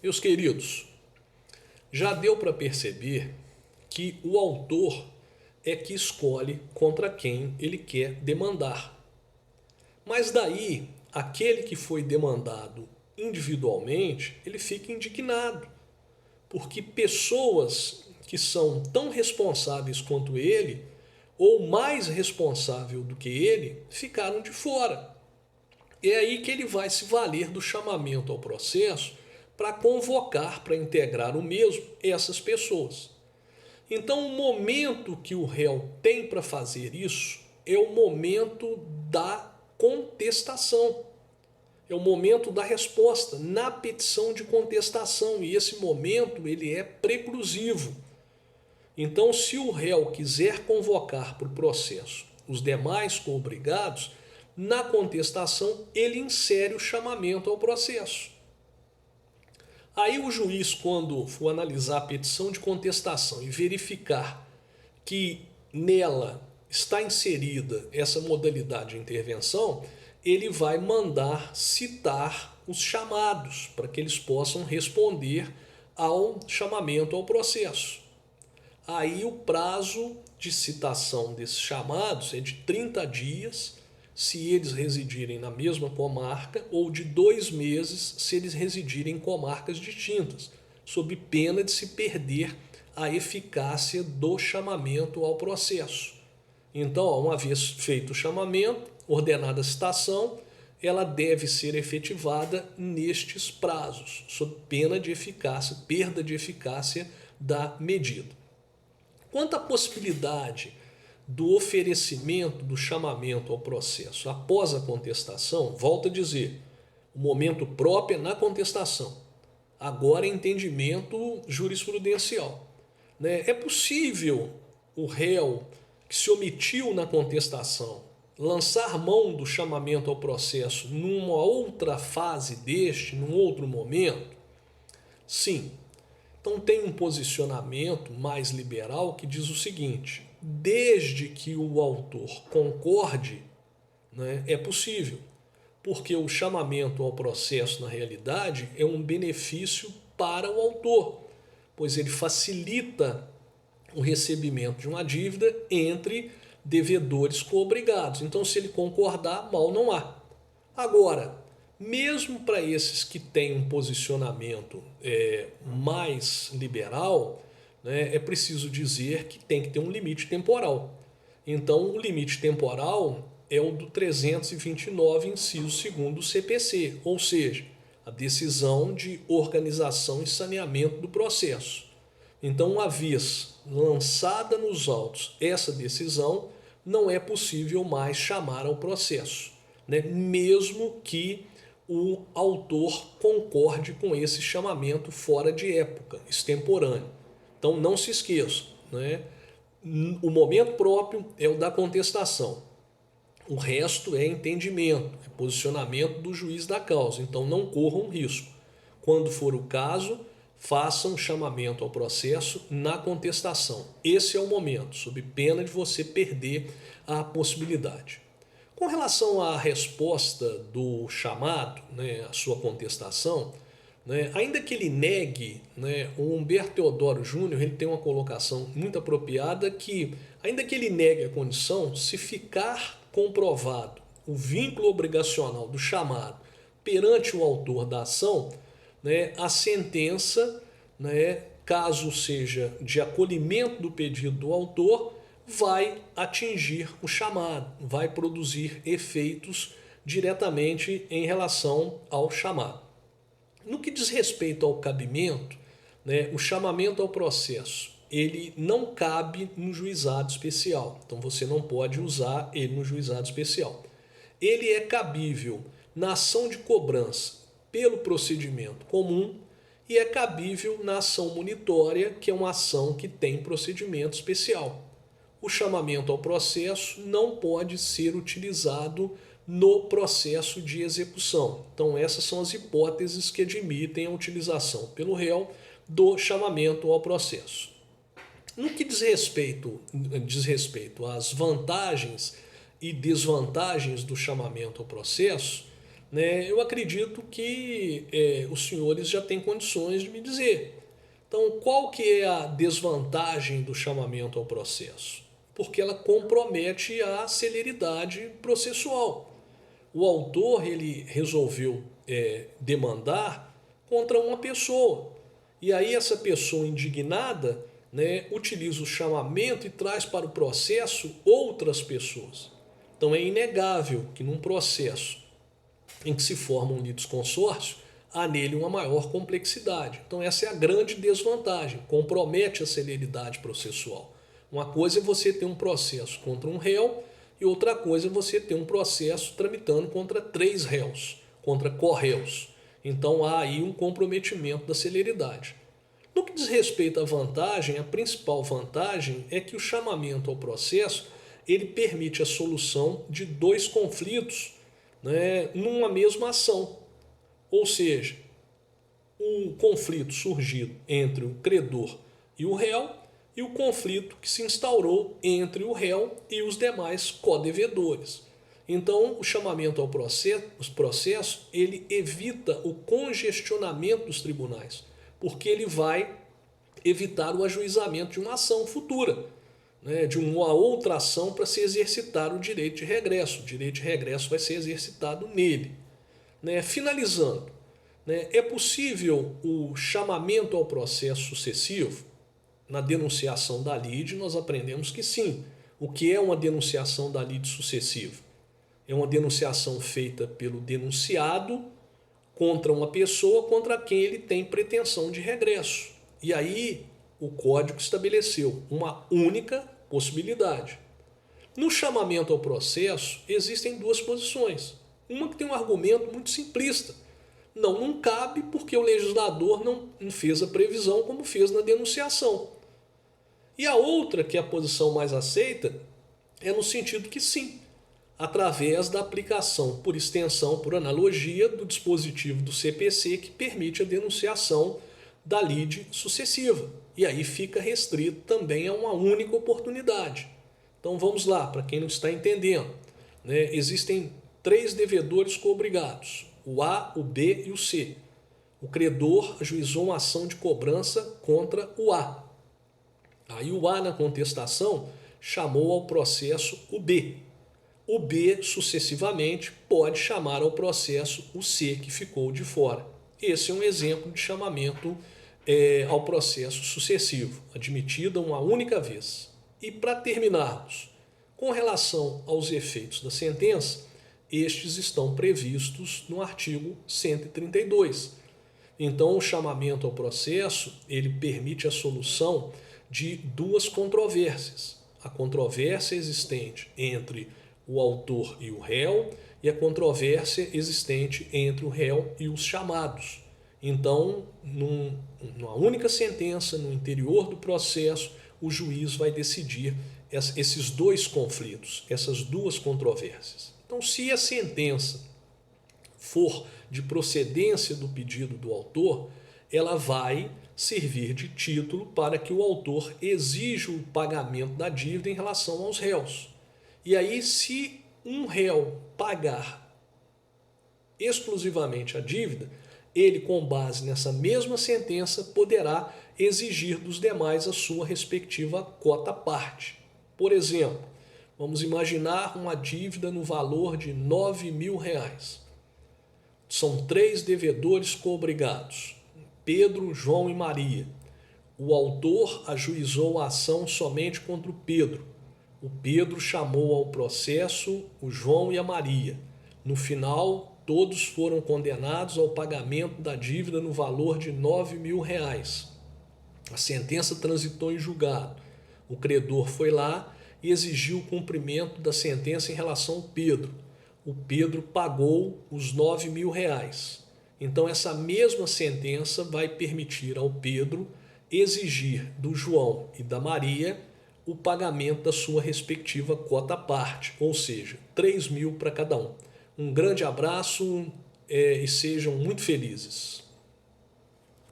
Meus queridos, já deu para perceber que o autor é que escolhe contra quem ele quer demandar. Mas daí, aquele que foi demandado individualmente, ele fica indignado, porque pessoas que são tão responsáveis quanto ele, ou mais responsável do que ele, ficaram de fora. É aí que ele vai se valer do chamamento ao processo para convocar, para integrar o mesmo essas pessoas. Então, o momento que o réu tem para fazer isso é o momento da contestação. É o momento da resposta na petição de contestação, e esse momento ele é preclusivo. Então, se o réu quiser convocar para o processo os demais coobrigados, na contestação ele insere o chamamento ao processo. Aí o juiz, quando for analisar a petição de contestação e verificar que nela está inserida essa modalidade de intervenção, ele vai mandar citar os chamados para que eles possam responder ao chamamento ao processo. Aí o prazo de citação desses chamados é de 30 dias, se eles residirem na mesma comarca, ou de 2 meses, se eles residirem em comarcas distintas, sob pena de se perder a eficácia do chamamento ao processo. Então, uma vez feito o chamamento, ordenada a citação, ela deve ser efetivada nestes prazos, sob pena de eficácia, perda de eficácia da medida. Quanto à possibilidade do oferecimento do chamamento ao processo após a contestação, volto a dizer, o momento próprio é na contestação. Agora é entendimento jurisprudencial. É possível o réu que se omitiu na contestação lançar mão do chamamento ao processo numa outra fase num outro momento? Sim. Então tem um posicionamento mais liberal que diz o seguinte: desde que o autor concorde, é possível, porque o chamamento ao processo, na realidade, é um benefício para o autor, pois ele facilita o recebimento de uma dívida entre devedores coobrigados. Então, se ele concordar, mal não há. Agora, mesmo para esses que têm um posicionamento mais liberal, é preciso dizer que tem que ter um limite temporal. Então, o limite temporal é o do 329, inciso 2º do CPC, ou seja, a decisão de organização e saneamento do processo. Então, uma vez lançada nos autos essa decisão, não é possível mais chamar ao processo, mesmo que o autor concorde com esse chamamento fora de época, extemporâneo. Então não se esqueça, o momento próprio é o da contestação. O resto é entendimento, é posicionamento do juiz da causa. Então não corram risco. Quando for o caso, façam um chamamento ao processo na contestação. Esse é o momento, sob pena de você perder a possibilidade. Com relação à resposta do chamado, a sua contestação, ainda que ele negue, o Humberto Teodoro Júnior ele tem uma colocação muito apropriada que, ainda que ele negue a condição, se ficar comprovado o vínculo obrigacional do chamado perante o autor da ação, a sentença, caso seja de acolhimento do pedido do autor, vai atingir o chamado, vai produzir efeitos diretamente em relação ao chamado. No que diz respeito ao cabimento, o chamamento ao processo, ele não cabe no juizado especial, então você não pode usar ele no juizado especial. Ele é cabível na ação de cobrança pelo procedimento comum e é cabível na ação monitória, que é uma ação que tem procedimento especial. O chamamento ao processo não pode ser utilizado no processo de execução. Então essas são as hipóteses que admitem a utilização pelo réu do chamamento ao processo. No que diz respeito às vantagens e desvantagens do chamamento ao processo, né, eu acredito que os senhores já têm condições de me dizer. Então, qual que é a desvantagem do chamamento ao processo? Porque ela compromete a celeridade processual. O autor ele resolveu demandar contra uma pessoa. E aí essa pessoa indignada, né, utiliza o chamamento e traz para o processo outras pessoas. Então é inegável que num processo em que se forma um litisconsórcio, há nele uma maior complexidade. Então essa é a grande desvantagem, compromete a celeridade processual. Uma coisa é você ter um processo contra um réu e outra coisa é você ter um processo tramitando contra 3 réus, contra corréus. Então há aí um comprometimento da celeridade. No que diz respeito à vantagem, a principal vantagem é que o chamamento ao processo ele permite a solução de 2 conflitos, né, numa mesma ação. Ou seja, o conflito surgido entre o credor e o réu e o conflito que se instaurou entre o réu e os demais codevedores. Então, o chamamento ao processo ele evita o congestionamento dos tribunais, porque ele vai evitar o ajuizamento de uma ação futura, né, de uma outra ação para se exercitar o direito de regresso. O direito de regresso vai ser exercitado nele. Né? Finalizando, né, é possível o chamamento ao processo sucessivo? Na denunciação da lide, nós aprendemos que sim. O que é uma denunciação da lide sucessiva? É uma denunciação feita pelo denunciado contra uma pessoa contra quem ele tem pretensão de regresso. E aí o Código estabeleceu uma única possibilidade. No chamamento ao processo, existem 2 posições. Uma que tem um argumento muito simplista. Não cabe porque o legislador não fez a previsão como fez na denunciação. E a outra, que é a posição mais aceita, é no sentido que sim, através da aplicação por extensão, por analogia, do dispositivo do CPC que permite a denunciação da lide sucessiva. E aí fica restrito também a uma única oportunidade. Então vamos lá, para quem não está entendendo. Né? Existem 3 devedores coobrigados, o A, o B e o C. O credor ajuizou uma ação de cobrança contra o A. Aí o A, na contestação, chamou ao processo o B. O B, sucessivamente, pode chamar ao processo o C, que ficou de fora. Esse é um exemplo de chamamento ao processo sucessivo, admitida uma única vez. E para terminarmos, com relação aos efeitos da sentença, estes estão previstos no artigo 132. Então, o chamamento ao processo, ele permite a solução de 2 controvérsias. A controvérsia existente entre o autor e o réu e a controvérsia existente entre o réu e os chamados. Então, numa única sentença, no interior do processo, o juiz vai decidir esses 2 conflitos, essas 2 controvérsias. Então, se a sentença for de procedência do pedido do autor, ela vai servir de título para que o autor exija o pagamento da dívida em relação aos réus. E aí, se um réu pagar exclusivamente a dívida, ele, com base nessa mesma sentença, poderá exigir dos demais a sua respectiva quota-parte. Por exemplo, vamos imaginar uma dívida no valor de R$9.000. São 3 devedores coobrigados, Pedro, João e Maria. O autor ajuizou a ação somente contra o Pedro. O Pedro chamou ao processo o João e a Maria. No final, todos foram condenados ao pagamento da dívida no valor de R$9.000. A sentença transitou em julgado. O credor foi lá e exigiu o cumprimento da sentença em relação ao Pedro. O Pedro pagou os R$9.000. Então, essa mesma sentença vai permitir ao Pedro exigir do João e da Maria o pagamento da sua respectiva quota-parte, ou seja, R$3.000 para cada um. Um grande abraço e sejam muito felizes.